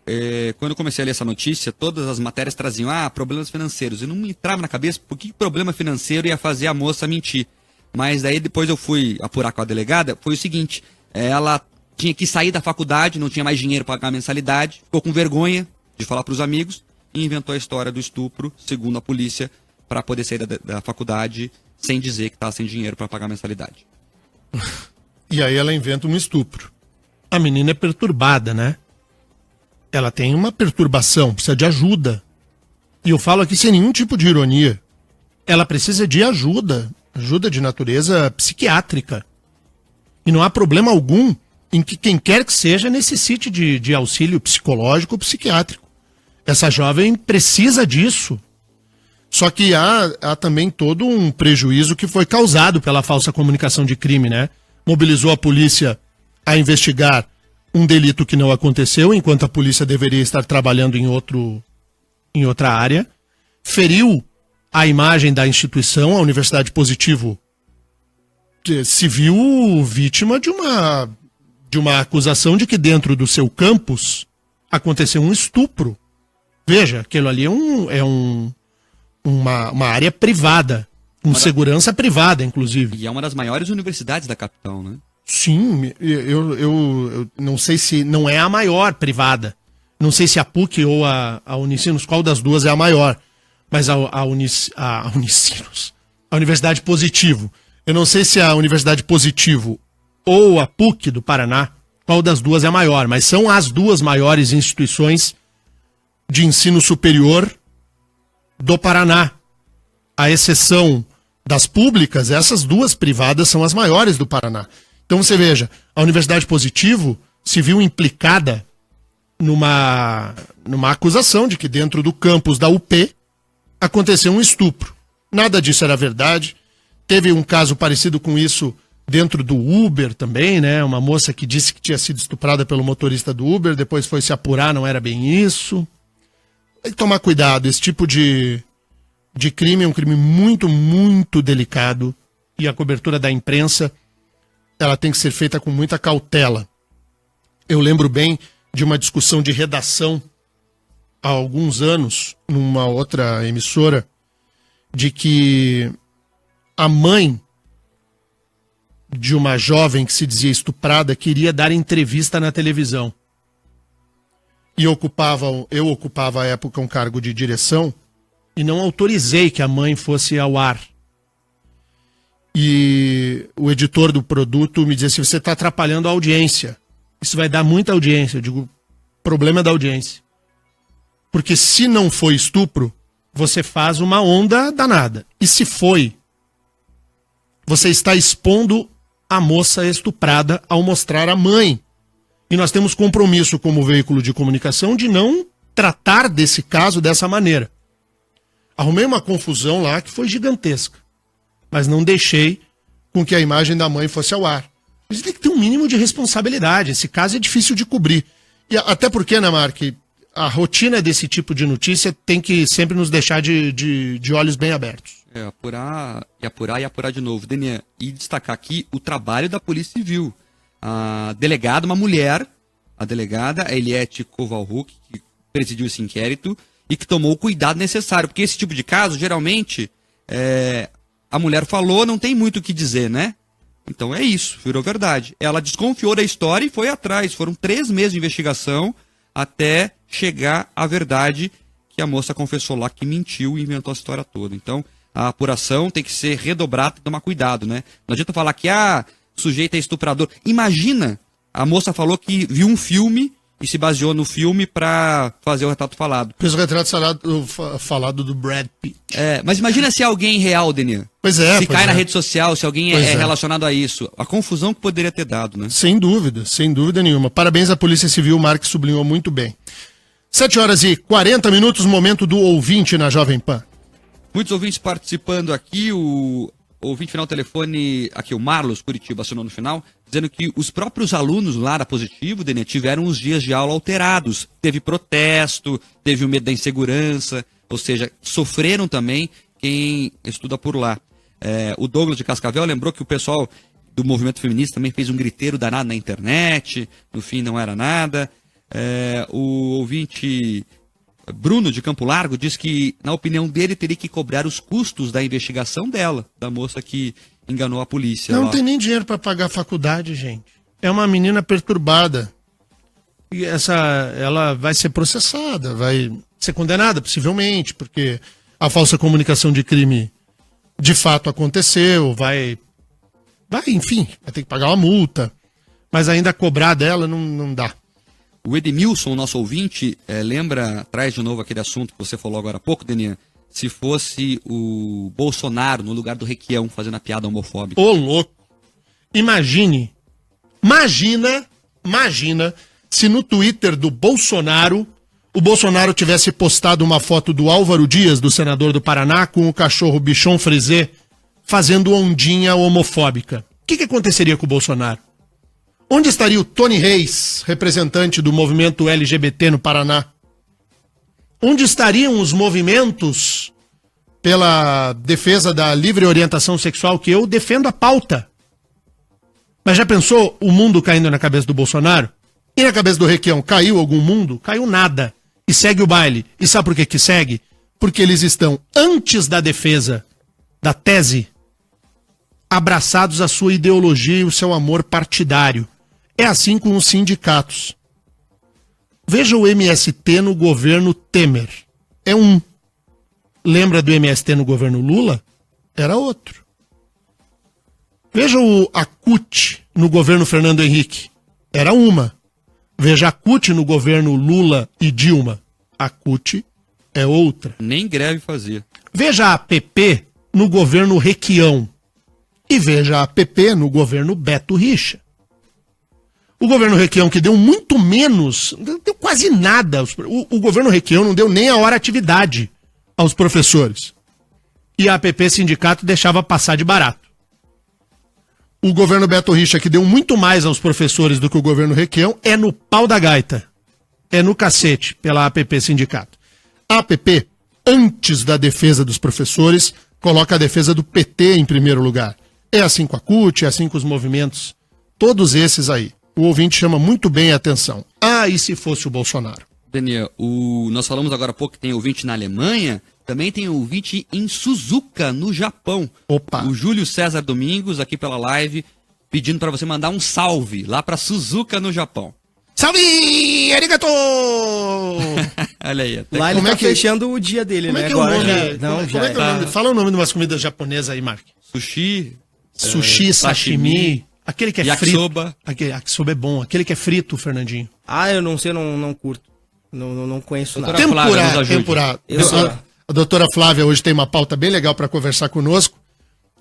D: quando eu comecei a ler essa notícia, todas as matérias traziam problemas financeiros. E não me entrava na cabeça por que problema financeiro ia fazer a moça mentir. Mas daí depois eu fui apurar com a delegada, foi o seguinte, ela tinha que sair da faculdade, não tinha mais dinheiro para pagar a mensalidade, ficou com vergonha de falar para os amigos e inventou a história do estupro, segundo a polícia, para poder sair da faculdade sem dizer que estava sem dinheiro para pagar a mensalidade.
B: E aí ela inventa um estupro. A menina é perturbada, né? Ela tem uma perturbação, precisa de ajuda. E eu falo aqui sem nenhum tipo de ironia. Ela precisa de ajuda de natureza psiquiátrica. E não há problema algum em que quem quer que seja necessite de auxílio psicológico ou psiquiátrico. Essa jovem precisa disso. Só que há também todo um prejuízo que foi causado pela falsa comunicação de crime, né? Mobilizou a polícia a investigar um delito que não aconteceu, enquanto a polícia deveria estar trabalhando em outra área. Feriu a imagem da instituição, a Universidade Positivo se viu vítima de uma acusação de que dentro do seu campus aconteceu um estupro. Veja, aquilo ali é uma área privada, com segurança privada, inclusive.
D: E é uma das maiores universidades da capital, né?
B: Sim, eu não sei se não é a maior privada. Não sei se a PUC ou a Unicinos, qual das duas é a maior. Mas a Unicinos, a Universidade Positivo. Eu não sei se a Universidade Positivo ou a PUC do Paraná, qual das duas é a maior. Mas são as 2 maiores instituições de ensino superior do Paraná. À exceção das públicas, essas 2 privadas são as maiores do Paraná. Então você veja, a Universidade Positivo se viu implicada numa acusação de que dentro do campus da UP aconteceu um estupro. Nada disso era verdade. Teve um caso parecido com isso dentro do Uber também, né? Uma moça que disse que tinha sido estuprada pelo motorista do Uber, depois foi se apurar, não era bem isso. Tem que tomar cuidado, esse tipo de crime é um crime muito, muito delicado e a cobertura da imprensa, ela tem que ser feita com muita cautela. Eu lembro bem de uma discussão de redação há alguns anos, numa outra emissora, de que a mãe de uma jovem que se dizia estuprada queria dar entrevista na televisão. E eu ocupava à época um cargo de direção e não autorizei que a mãe fosse ao ar. E o editor do produto me dizia assim, você está atrapalhando a audiência. Isso vai dar muita audiência. Eu digo, problema é da audiência. Porque se não foi estupro, você faz uma onda danada. E se foi, você está expondo a moça estuprada ao mostrar a mãe. E nós temos compromisso como veículo de comunicação de não tratar desse caso dessa maneira. Arrumei uma confusão lá que foi gigantesca. Mas não deixei com que a imagem da mãe fosse ao ar. Você tem que ter um mínimo de responsabilidade. Esse caso é difícil de cobrir. E até porque, né, Mark, a rotina desse tipo de notícia tem que sempre nos deixar de olhos bem abertos.
D: Apurar de novo. Denian, e destacar aqui o trabalho da Polícia Civil. A delegada, uma mulher, a delegada Eliette Kovalhuk, que presidiu esse inquérito e que tomou o cuidado necessário. Porque esse tipo de caso, geralmente, a mulher falou, não tem muito o que dizer, né? Então é isso, virou verdade. Ela desconfiou da história e foi atrás. Foram 3 meses de investigação até chegar à verdade que a moça confessou lá que mentiu e inventou a história toda. Então a apuração tem que ser redobrada e tomar cuidado, né? Não adianta falar que o sujeito é estuprador. Imagina, a moça falou que viu um filme e se baseou no filme para fazer o retrato falado.
B: Fez o retrato falado do Brad Pitt.
D: Mas imagina se é alguém real, Denian.
B: Pois é.
D: Se cai na rede social, se alguém é relacionado a isso. A confusão que poderia ter dado, né?
B: Sem dúvida nenhuma. Parabéns à Polícia Civil, o Mark sublinhou muito bem. 7h40, momento do ouvinte na Jovem Pan.
D: Muitos ouvintes participando aqui, o ouvinte final do telefone, aqui o Marlos Curitiba acionou no final, dizendo que os próprios alunos lá da Positivo, Denian, tiveram os dias de aula alterados. Teve protesto, teve o medo da insegurança, ou seja, sofreram também quem estuda por lá. O Douglas de Cascavel lembrou que o pessoal do movimento feminista também fez um griteiro danado na internet, no fim não era nada. O ouvinte Bruno de Campo Largo diz que, na opinião dele, teria que cobrar os custos da investigação dela, da moça que enganou a polícia.
B: Não tem nem dinheiro para pagar a faculdade, gente. É uma menina perturbada. E ela vai ser processada, vai ser condenada, possivelmente, porque a falsa comunicação de crime de fato aconteceu, enfim, vai ter que pagar uma multa. Mas ainda cobrar dela não dá.
D: O Edmilson, nosso ouvinte, traz de novo aquele assunto que você falou agora há pouco, Denian, se fosse o Bolsonaro no lugar do Requião fazendo a piada homofóbica.
B: Ô, louco! Imagina se no Twitter do Bolsonaro, o Bolsonaro tivesse postado uma foto do Álvaro Dias, do senador do Paraná, com o cachorro Bichon Frisé, fazendo ondinha homofóbica. O que aconteceria com o Bolsonaro? Onde estaria o Tony Reis, representante do movimento LGBT no Paraná? Onde estariam os movimentos pela defesa da livre orientação sexual, que eu defendo a pauta? Mas já pensou o mundo caindo na cabeça do Bolsonaro? E na cabeça do Requião, caiu algum mundo? Caiu nada. E segue o baile. E sabe por que segue? Porque eles estão, antes da defesa da tese, abraçados à sua ideologia e o seu amor partidário. É assim com os sindicatos. Veja o MST no governo Temer. É um. Lembra do MST no governo Lula? Era outro. Veja a CUT no governo Fernando Henrique. Era uma. Veja a CUT no governo Lula e Dilma. A CUT é outra.
D: Nem greve fazia.
B: Veja a PP no governo Requião. e veja a APP no governo Beto Richa. O governo Requião, que deu muito menos, não deu quase nada. O governo Requião não deu nem a hora atividade aos professores. E a APP Sindicato deixava passar de barato. O governo Beto Richa, que deu muito mais aos professores do que o governo Requião, é no pau da gaita. É no cacete pela APP Sindicato. A APP, antes da defesa dos professores, coloca a defesa do PT em primeiro lugar. É assim com a CUT, é assim com os movimentos, todos esses aí. O ouvinte chama muito bem a atenção. Ah, e se fosse o Bolsonaro?
D: Daniel, nós falamos agora há pouco que tem ouvinte na Alemanha, também tem ouvinte em Suzuka, no Japão.
B: Opa!
D: O Júlio César Domingos, aqui pela live, pedindo para você mandar um salve lá para Suzuka, no Japão.
B: Salve! Arigato!
D: Olha aí. Até
C: Lá ele tá fechando o dia dele,
B: como
C: né?
B: É que é o
C: Agora
B: nome?
C: já... Não, já
B: é o nome? Fala o nome de umas comidas japonesas aí, Mark.
D: Sushi,
B: Sashimi. Aquele que é
D: yakisoba.
B: Frito. Yakisoba é bom. Aquele que é frito, Fernandinho.
C: Ah, eu não sei, não curto. Não conheço nada.
B: Tempurá. A doutora Flávia hoje tem uma pauta bem legal para conversar conosco.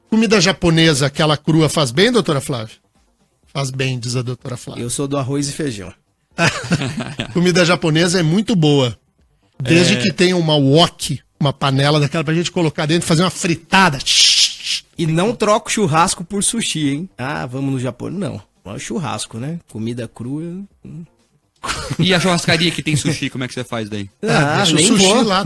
B: Comida japonesa, aquela crua, faz bem, doutora Flávia? Faz bem, diz a doutora Flávia.
C: Eu sou do arroz e feijão.
B: Comida japonesa é muito boa. Desde que tenha uma wok, uma panela daquela pra gente colocar dentro e fazer uma fritada.
C: E não troco churrasco por sushi, hein? Ah, vamos no Japão. Não. É churrasco, né? Comida crua.
D: E a churrascaria que tem sushi, como é que você faz daí?
B: Deixa
C: nem
B: o sushi
C: vou.
B: lá.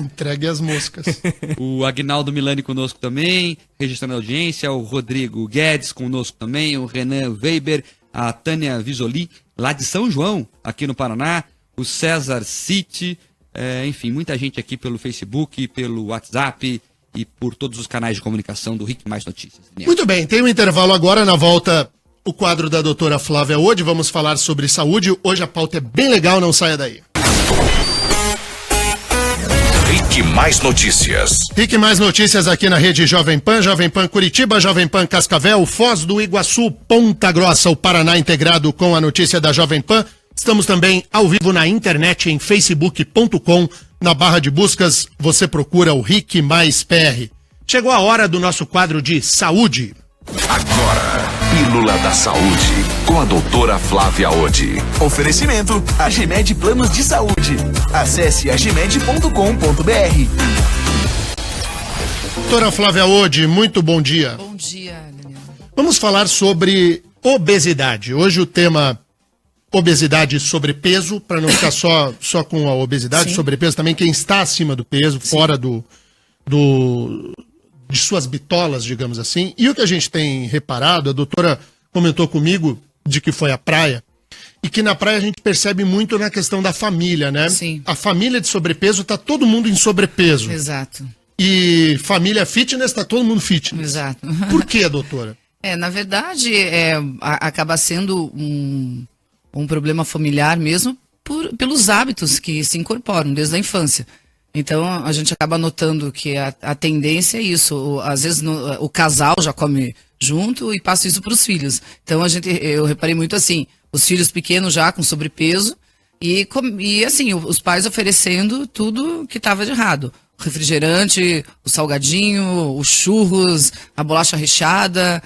B: Entregue as moscas.
D: O Agnaldo Milani conosco também, registrando a audiência, o Rodrigo Guedes conosco também, o Renan Weber, a Tânia Visoli, lá de São João, aqui no Paraná, o César City, enfim, muita gente aqui pelo Facebook, pelo WhatsApp e por todos os canais de comunicação do Rick Mais Notícias. Daniel.
B: Muito bem, tem um intervalo agora, na volta o quadro da doutora Flávia hoje, vamos falar sobre saúde, hoje a pauta é bem legal, não saia daí.
A: Rick Mais Notícias.
B: Rick Mais Notícias aqui na rede Jovem Pan Curitiba, Jovem Pan Cascavel, Foz do Iguaçu, Ponta Grossa, o Paraná integrado com a notícia da Jovem Pan. Estamos também ao vivo na internet em facebook.com. Na barra de buscas, você procura o Rick Mais PR. Chegou a hora do nosso quadro de saúde.
A: Agora, Pílula da Saúde, com a doutora Flávia Odi.
E: Oferecimento, Agimed Planos de Saúde. Acesse agimed.com.br.
B: Doutora Flávia Odi, muito bom dia.
H: Bom dia, Daniel.
B: Vamos falar sobre obesidade. Hoje o tema obesidade e sobrepeso, para não ficar só com a obesidade,
H: Sim.
B: sobrepeso também, quem está acima do peso, sim, fora de suas bitolas, digamos assim. E o que a gente tem reparado, a doutora comentou comigo de que foi à praia, e que na praia a gente percebe muito na questão da família, né?
H: Sim.
B: A família de sobrepeso, tá todo mundo em sobrepeso.
H: Exato.
B: E família fitness, tá todo mundo fitness.
H: Exato.
B: Por quê, doutora?
H: Na verdade, acaba sendo um problema familiar mesmo pelos hábitos que se incorporam desde a infância. Então, a gente acaba notando que a tendência é isso. Às vezes, o casal já come junto e passa isso para os filhos. Então, eu reparei muito assim, os filhos pequenos já com sobrepeso e assim, os pais oferecendo tudo que estava de errado. O refrigerante, o salgadinho, os churros, a bolacha recheada,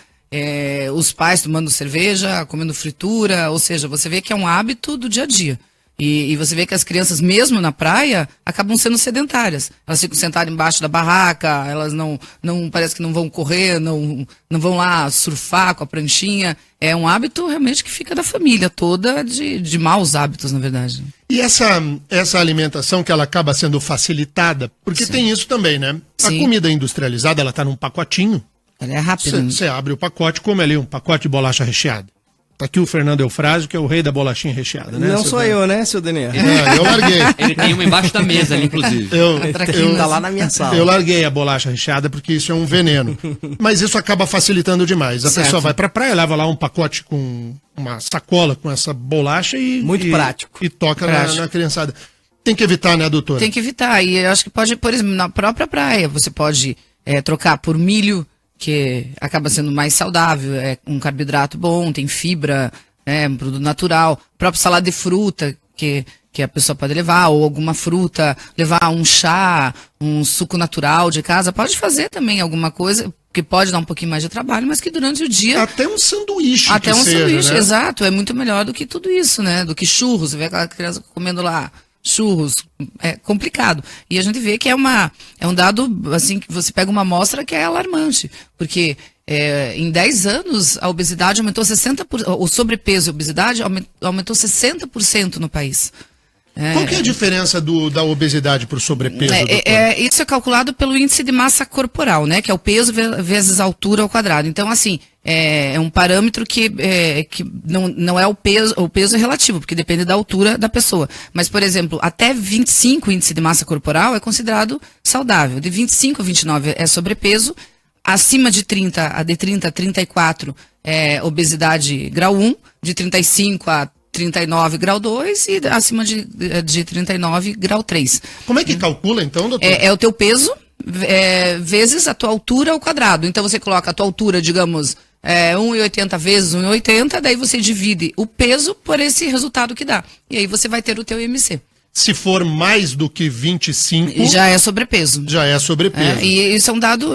H: os pais tomando cerveja, comendo fritura, ou seja, você vê que é um hábito do dia a dia. E você vê que as crianças, mesmo na praia, acabam sendo sedentárias. Elas ficam sentadas embaixo da barraca, elas não parece que não vão correr, não vão lá surfar com a pranchinha. É um hábito realmente que fica da família toda, de maus hábitos, na verdade.
B: E essa alimentação que ela acaba sendo facilitada, porque
H: Sim.
B: tem isso também, né?
H: Sim.
B: A comida industrializada, ela tá num pacotinho.
H: Ela é rápida.
B: Você abre o pacote, come ali um pacote de bolacha recheada. Tá aqui o Fernando Eufrásio, que é o rei da bolachinha recheada, né?
C: Não sou eu, né, seu Daniel?
B: Eu larguei.
D: Ele tem uma embaixo da mesa ali, inclusive.
C: Tá lá na minha sala.
B: Eu larguei a bolacha recheada porque isso é um veneno. Mas isso acaba facilitando demais. A
H: Certo.
B: pessoa vai pra praia, leva lá um pacote com uma sacola com essa bolacha
C: Muito prático.
B: E toca
H: Prático.
B: na criançada. Tem que evitar, né, doutora?
H: Tem que evitar. E eu acho que pode, por exemplo, na própria praia, você pode trocar por milho, que acaba sendo mais saudável, é um carboidrato bom, tem fibra, um produto natural. Próprio salada de fruta, que a pessoa pode levar, ou alguma fruta, levar um chá, um suco natural de casa. Pode fazer também alguma coisa, que pode dar um pouquinho mais de trabalho, mas que durante o dia...
B: Até um sanduíche
H: Até um sanduíche,
B: né?
H: exato. É muito melhor do que tudo isso, né? Do que churros. Você vê aquela criança comendo lá churros. É complicado. E a gente vê que é um dado, assim, que você pega uma amostra que é alarmante. Porque em 10 anos a obesidade aumentou 60%, o sobrepeso e a obesidade aumentou 60% no país.
B: Qual que é a diferença da obesidade para o sobrepeso?
H: Isso é calculado pelo índice de massa corporal, né? Que é o peso vezes a altura ao quadrado. Então, assim, é um parâmetro que não é o peso é relativo, porque depende da altura da pessoa. Mas, por exemplo, até 25 índice de massa corporal é considerado saudável. De 25 a 29 é sobrepeso. Acima de 30 a 34 é obesidade grau 1. De 35 a 39, grau 2, e acima de 39, grau 3.
B: Como é que calcula, então, doutor?
H: É o teu peso vezes a tua altura ao quadrado. Então, você coloca a tua altura, digamos, 1,80 vezes 1,80, daí você divide o peso por esse resultado que dá. E aí você vai ter o teu IMC.
B: Se for mais do que 25...
H: Já é sobrepeso.
B: Já é sobrepeso.
H: E isso é um dado,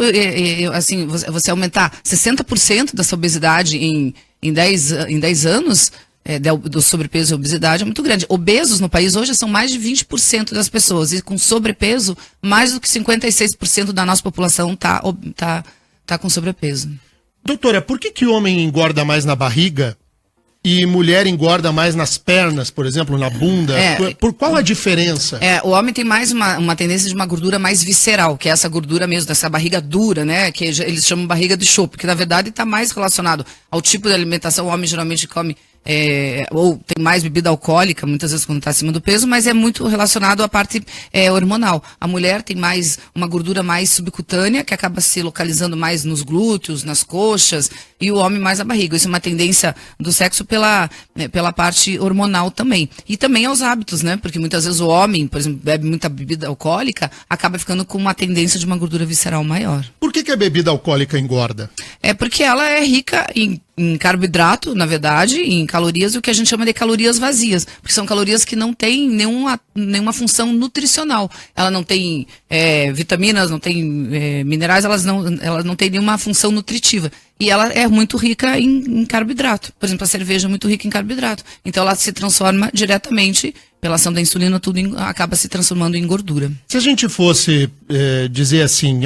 H: assim, você aumentar 60% dessa obesidade em 10 anos... do sobrepeso e obesidade é muito grande. Obesos no país hoje são mais de 20% das pessoas, e com sobrepeso, mais do que 56% da nossa população tá com sobrepeso.
B: Doutora, por que homem engorda mais na barriga e mulher engorda mais nas pernas, por exemplo, na bunda? Por qual a diferença?
H: O homem tem mais uma tendência de uma gordura mais visceral, que é essa gordura mesmo, dessa barriga dura, né? Que eles chamam barriga de chope, que na verdade está mais relacionado ao tipo de alimentação. O homem geralmente come ou tem mais bebida alcoólica, muitas vezes quando está acima do peso, mas é muito relacionado à parte hormonal. A mulher tem mais uma gordura mais subcutânea, que acaba se localizando mais nos glúteos, nas coxas, e o homem mais na barriga. Isso é uma tendência do sexo pela parte hormonal também. E também aos hábitos, né? Porque muitas vezes o homem, por exemplo, bebe muita bebida alcoólica, acaba ficando com uma tendência de uma gordura visceral maior.
B: Por que a bebida alcoólica engorda?
H: Porque ela é rica em carboidrato, na verdade, em calorias, e o que a gente chama de calorias vazias, porque são calorias que não têm nenhuma função nutricional. Ela não tem vitaminas, não tem minerais, elas não têm nenhuma função nutritiva. E ela é muito rica em carboidrato. Por exemplo, a cerveja é muito rica em carboidrato. Então ela se transforma diretamente, pela ação da insulina, tudo acaba se transformando em gordura.
B: Se a gente fosse dizer assim,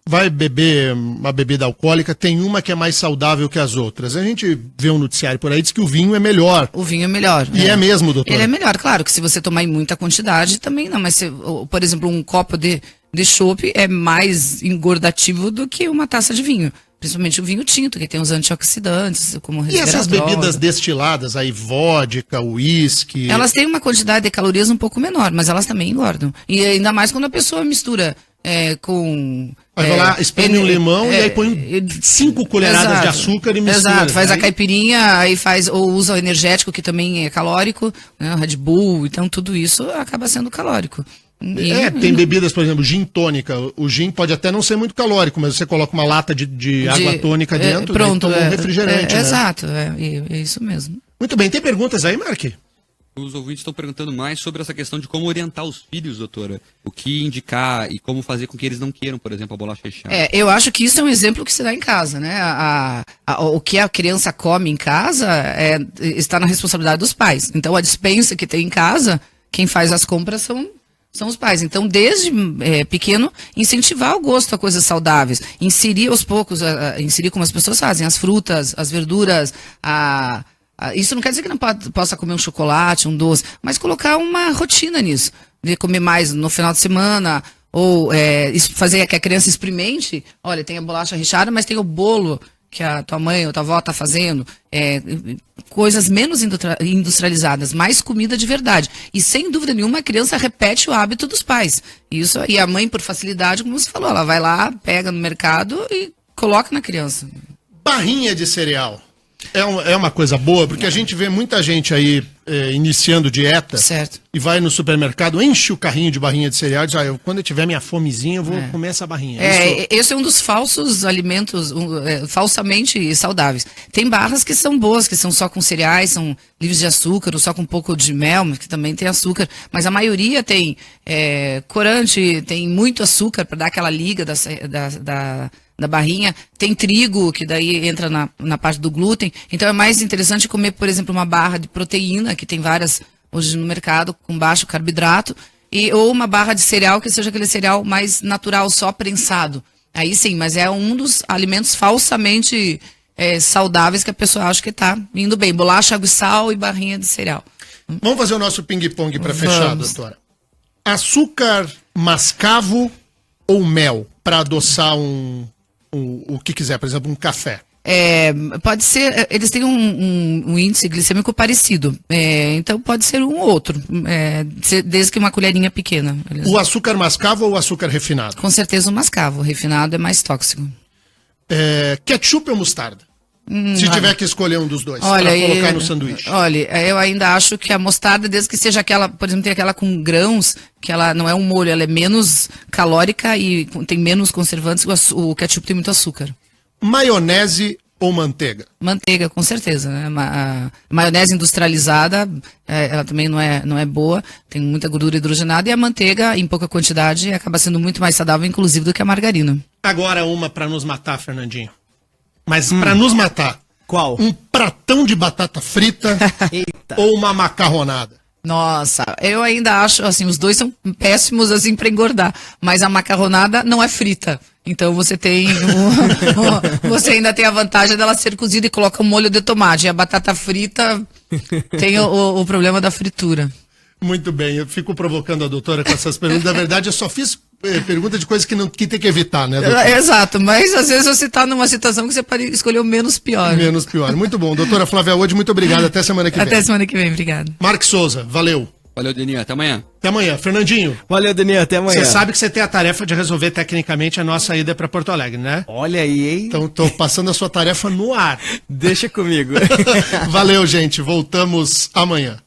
B: vai beber uma bebida alcoólica, tem uma que é mais saudável que as outras. A gente vê um noticiário por aí, diz que o vinho é melhor.
H: O vinho é melhor.
B: E é mesmo, doutor?
H: Ele é melhor, claro, que se você tomar em muita quantidade, também não. Mas, por exemplo, um copo de chopp é mais engordativo do que uma taça de vinho. Principalmente o vinho tinto, que tem os antioxidantes, como resveratrol.
B: E essas bebidas destiladas, aí, vodka, uísque...
H: Elas têm uma quantidade de calorias um pouco menor, mas elas também engordam. E ainda mais quando a pessoa mistura com...
B: Aí vai lá, espreme um limão e aí põe 5 colheradas de açúcar e mistura.
H: Exato, faz a caipirinha, aí ou usa o energético, que também é calórico, né, o Red Bull, então tudo isso acaba sendo calórico.
B: Tem bebidas, por exemplo, gin tônica. O gin pode até não ser muito calórico, mas você coloca uma lata de água tônica dentro,
H: pronto,
B: e toma um refrigerante, né?
H: Exato, é isso mesmo.
B: Muito bem, tem perguntas aí, Mark?
D: Os ouvintes estão perguntando mais sobre essa questão de como orientar os filhos, doutora. O que indicar e como fazer com que eles não queiram, por exemplo, a bolacha recheada.
H: Eu acho que isso é um exemplo que se dá em casa, né? O que a criança come em casa está na responsabilidade dos pais. Então, a despensa que tem em casa, quem faz as compras são os pais. Então, desde pequeno, incentivar o gosto a coisas saudáveis. Inserir aos poucos, inserir como as pessoas fazem, as frutas, as verduras, isso não quer dizer que não possa comer um chocolate, um doce, mas colocar uma rotina nisso. De comer mais no final de semana, ou fazer que a criança experimente. Olha, tem a bolacha recheada, mas tem o bolo que a tua mãe ou tua avó está fazendo. Coisas menos industrializadas, mais comida de verdade. E sem dúvida nenhuma a criança repete o hábito dos pais. E a mãe, por facilidade, como você falou, ela vai lá, pega no mercado e coloca na criança.
B: Barrinha de cereal. É uma coisa boa, porque a gente vê muita gente aí iniciando dieta.
H: Certo.
B: E vai no supermercado, enche o carrinho de barrinha de cereal e diz, quando eu tiver minha fomezinha, eu vou comer essa barrinha.
H: Esse é um dos falsos alimentos, falsamente saudáveis. Tem barras que são boas, que são só com cereais, são livres de açúcar, ou só com um pouco de mel, que também tem açúcar. Mas a maioria tem corante, tem muito açúcar para dar aquela liga da barrinha. Tem trigo, que daí entra na parte do glúten. Então é mais interessante comer, por exemplo, uma barra de proteína, que tem várias hoje no mercado, com baixo carboidrato, ou uma barra de cereal, que seja aquele cereal mais natural, só prensado. Aí sim, mas é um dos alimentos falsamente saudáveis que a pessoa acha que está indo bem. Bolacha, água e sal e barrinha de cereal.
B: Vamos fazer o nosso ping-pong para fechar, doutora. Açúcar mascavo ou mel para adoçar o que quiser, por exemplo, um café?
H: Pode ser, eles têm um índice glicêmico parecido, então pode ser um ou outro, desde que uma colherinha pequena.
B: O açúcar mascavo ou o açúcar refinado?
H: Com certeza o mascavo, o refinado é mais tóxico.
B: Ketchup ou mostarda? Se tiver que escolher um dos dois, para colocar no sanduíche.
H: Olha, eu ainda acho que a mostarda, desde que seja aquela, por exemplo, tem aquela com grãos, que ela não é um molho, ela é menos calórica e tem menos conservantes, o ketchup tem muito açúcar.
B: Maionese ou manteiga?
H: Manteiga, com certeza. Né? A maionese industrializada, ela também não é boa, tem muita gordura hidrogenada, e a manteiga, em pouca quantidade, acaba sendo muito mais saudável, inclusive, do que a margarina.
B: Agora uma para nos matar, Fernandinho. Mas para nos matar.
C: Qual?
B: Um pratão de batata frita ou uma macarronada?
H: Nossa, eu ainda acho, assim, os dois são péssimos, assim, para engordar. Mas a macarronada não é frita. Então você tem você ainda tem a vantagem dela ser cozida e coloca um molho de tomate. E a batata frita tem o problema da fritura.
B: Muito bem, eu fico provocando a doutora com essas perguntas. Na verdade, eu só fiz pergunta de coisas que tem que evitar, né, doutora?
H: Exato, mas às vezes você está numa situação que você pode escolher o menos pior.
B: Menos pior. Muito bom. Doutora Flávia Wood, muito obrigado. Até semana que vem.
H: Até semana que vem, obrigado.
B: Marcos Souza, valeu.
D: Valeu, Deninho. Até amanhã.
B: Até amanhã. Fernandinho.
C: Valeu, Deninho. Até amanhã.
B: Você sabe que você tem a tarefa de resolver tecnicamente a nossa ida para Porto Alegre, né?
C: Olha aí, hein?
B: Então tô passando a sua tarefa no ar.
C: Deixa comigo.
B: Valeu, gente. Voltamos amanhã.